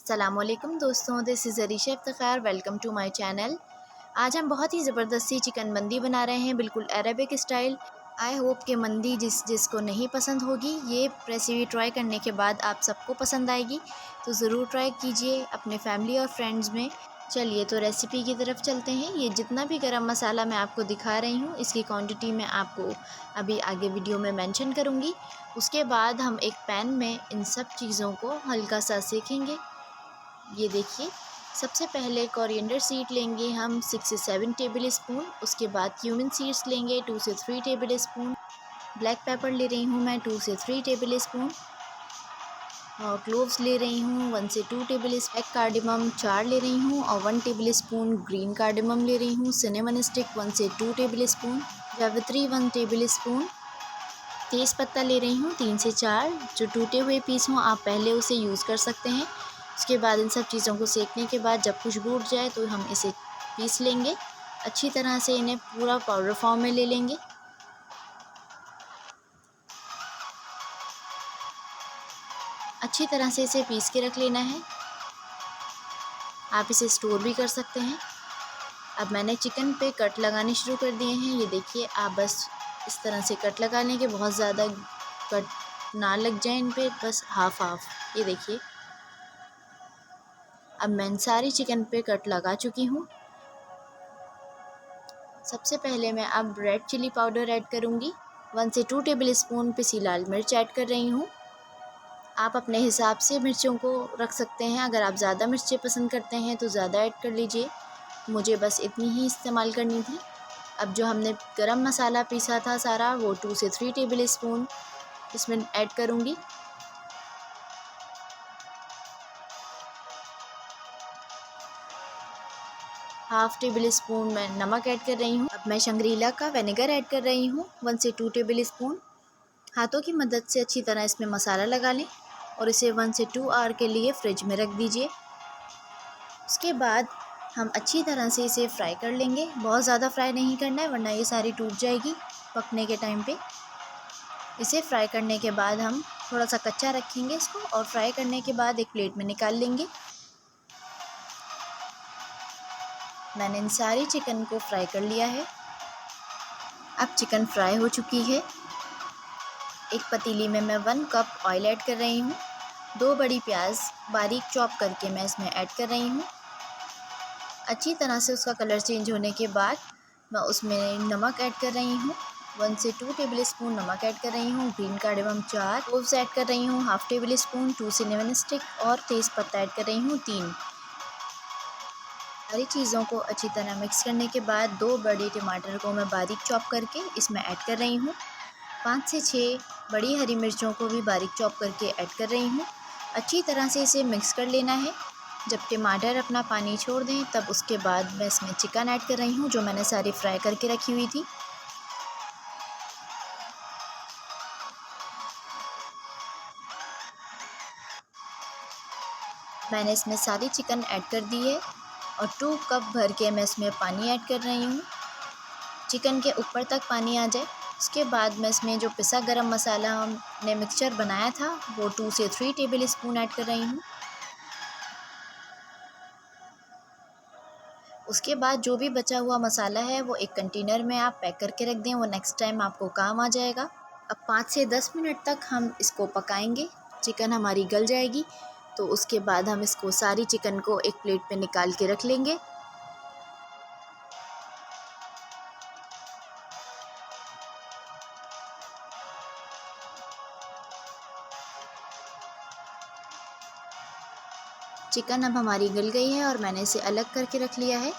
अस्सलामुअलैकुम दोस्तों, this is Areesha Iftikhar. Welcome to my channel. आज हम बहुत ही ज़बरदस्त सी चिकन मंदी बना रहे हैं, बिल्कुल अरेबिक स्टाइल। आई होप कि मंदी जिसको नहीं पसंद होगी, ये रेसिपी ट्राई करने के बाद आप सबको पसंद आएगी। तो ज़रूर ट्राई कीजिए अपने फैमिली और फ्रेंड्स में। चलिए तो रेसिपी की तरफ चलते हैं। ये जितना भी गरम मसाला मैं आपको दिखा रही हूँ, इसकी क्वांटिटी मैं आपको अभी आगे वीडियो में मेंशन करूँगी। उसके बाद हम एक पैन में इन सब चीज़ों को हल्का सा सेकेंगे। ये देखिए, सबसे पहले कोरिएंडर सीड लेंगे हम 6 से 7 टेबल स्पून। उसके बाद क्यूमिन सीड्स लेंगे 2 से 3 टेबल स्पून। ब्लैक पेपर ले रही हूँ मैं 2 से 3 टेबल स्पून। और क्लोव्स ले रही हूँ 1 से 2 टेबल स्पून। कार्डिमम 4 ले रही हूँ और 1 टेबल स्पून ग्रीन कार्डिमम ले रही हूँ। सिनेमन स्टिक 1 से 2 टेबल स्पून। जावित्री 1 टेबल स्पून। तेज़ पत्ता ले रही हूँ 3 से 4। जो टूटे हुए पीस हों आप पहले उसे यूज़ कर सकते हैं। उसके बाद इन सब चीज़ों को सेकने के बाद जब खुशबू उठ जाए तो हम इसे पीस लेंगे। अच्छी तरह से इन्हें पूरा पाउडर फॉर्म में ले लेंगे। अच्छी तरह से इसे पीस के रख लेना है। आप इसे स्टोर भी कर सकते हैं। अब मैंने चिकन पे कट लगाने शुरू कर दिए हैं। ये देखिए, आप बस इस तरह से कट लगा लें कि बहुत ज़्यादा कट ना लग जाए इन पे, बस हाफ हाफ। ये देखिए, अब मैं सारी चिकन पे कट लगा चुकी हूँ। सबसे पहले मैं अब रेड चिली पाउडर ऐड करूँगी। 1 से 2 टेबल स्पून पिसी लाल मिर्च ऐड कर रही हूँ। आप अपने हिसाब से मिर्चों को रख सकते हैं। अगर आप ज़्यादा मिर्चें पसंद करते हैं तो ज़्यादा ऐड कर लीजिए। मुझे बस इतनी ही इस्तेमाल करनी थी। अब जो हमने गरम मसाला पीसा था सारा, वो 2 से 3 टेबल स्पून इसमें ऐड करूँगी। हाफ़ टेबल स्पून मैं नमक ऐड कर रही हूँ। अब मैं शंग्रीला का विनेगर ऐड कर रही हूँ 1 से 2 टेबल स्पून। हाथों की मदद से अच्छी तरह इसमें मसाला लगा लें और इसे 1 से 2 आवर के लिए फ्रिज में रख दीजिए। उसके बाद हम अच्छी तरह से इसे फ्राई कर लेंगे। बहुत ज़्यादा फ्राई नहीं करना है, वरना ये सारी टूट जाएगी पकने के टाइम पे। इसे फ्राई करने के बाद हम थोड़ा सा कच्चा रखेंगे इसको, और फ्राई करने के बाद एक प्लेट में निकाल लेंगे। मैंने इन सारी चिकन को फ्राई कर लिया है। अब चिकन फ्राई हो चुकी है। एक पतीली में मैं 1 कप ऑयल ऐड कर रही हूँ। 2 बड़ी प्याज बारीक चॉप करके मैं इसमें ऐड कर रही हूँ। अच्छी तरह से उसका कलर चेंज होने के बाद मैं उसमें नमक ऐड कर रही हूँ। 1 से 2 टेबल स्पून नमक ऐड कर रही हूँ। ग्रीन कार्डेमम 4 क्लोव्स ऐड कर रही हूँ, half table spoon 2 cinnamon stick, और तेज़ पत्ता ऐड कर रही हूँ 3। सारी चीज़ों को अच्छी तरह मिक्स करने के बाद 2 बड़े टमाटर को मैं बारीक चॉप करके इसमें ऐड कर रही हूँ। 5 से 6 बड़ी हरी मिर्चों को भी बारीक चॉप करके ऐड कर रही हूँ। अच्छी तरह से इसे मिक्स कर लेना है। जब टमाटर अपना पानी छोड़ दें तब उसके बाद मैं इसमें चिकन ऐड कर रही हूँ, जो मैंने सारी फ्राई करके रखी हुई थी। मैंने इसमें सारी चिकन ऐड कर दी है और 2 कप भर के मैं इसमें पानी ऐड कर रही हूँ। चिकन के ऊपर तक पानी आ जाए। उसके बाद मैं इसमें जो पिसा गरम मसाला हमने मिक्सचर बनाया था, वो 2 से 3 टेबल स्पून ऐड कर रही हूँ। उसके बाद जो भी बचा हुआ मसाला है वो एक कंटेनर में आप पैक करके रख दें, वो नेक्स्ट टाइम आपको काम आ जाएगा। अब 5 से 10 मिनट तक हम इसको पकाएंगे। चिकन हमारी गल जाएगी तो उसके बाद हम इसको सारी चिकन को एक प्लेट पे निकाल के रख लेंगे। चिकन अब हमारी गल गई है और मैंने इसे अलग करके रख लिया है।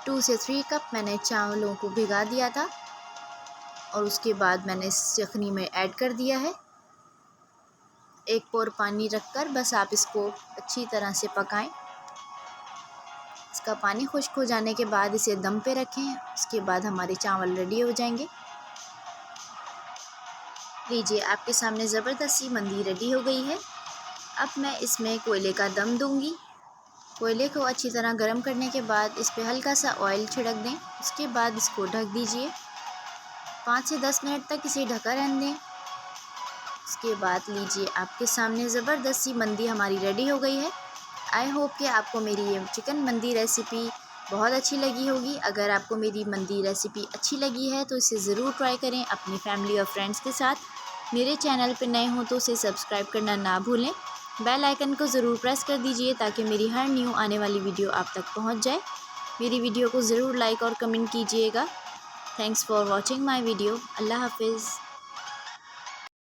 2 से 3 कप मैंने चावलों को भिगा दिया था और उसके बाद मैंने इस यखनी में ऐड कर दिया है। एक पोर पानी रखकर बस आप इसको अच्छी तरह से पकाएं। इसका पानी खुश्क हो जाने के बाद इसे दम पे रखें। उसके बाद हमारे चावल रेडी हो जाएंगे। लीजिए, आपके सामने ज़बरदस्त सी मंदी रेडी हो गई है। अब मैं इसमें कोयले का दम दूंगी। कोयले को अच्छी तरह गर्म करने के बाद इस पर हल्का सा ऑयल छिड़क दें। उसके बाद इसको ढक दीजिए। 5 से 10 मिनट तक इसे ढका रहने दें। उसके बाद लीजिए, आपके सामने ज़बरदस्त सी मंदी हमारी रेडी हो गई है। आई होप कि आपको मेरी ये चिकन मंदी रेसिपी बहुत अच्छी लगी होगी। अगर आपको मेरी मंदी रेसिपी अच्छी लगी है तो इसे ज़रूर ट्राई करें अपनी फैमिली और फ्रेंड्स के साथ। मेरे चैनल पर नए हों तो उसे सब्सक्राइब करना ना भूलें। बेल आइकन को ज़रूर प्रेस कर दीजिए ताकि मेरी हर न्यू आने वाली वीडियो आप तक पहुंच जाए। मेरी वीडियो को ज़रूर लाइक और कमेंट कीजिएगा। Thanks for watching my video. अल्लाह हाफिज़।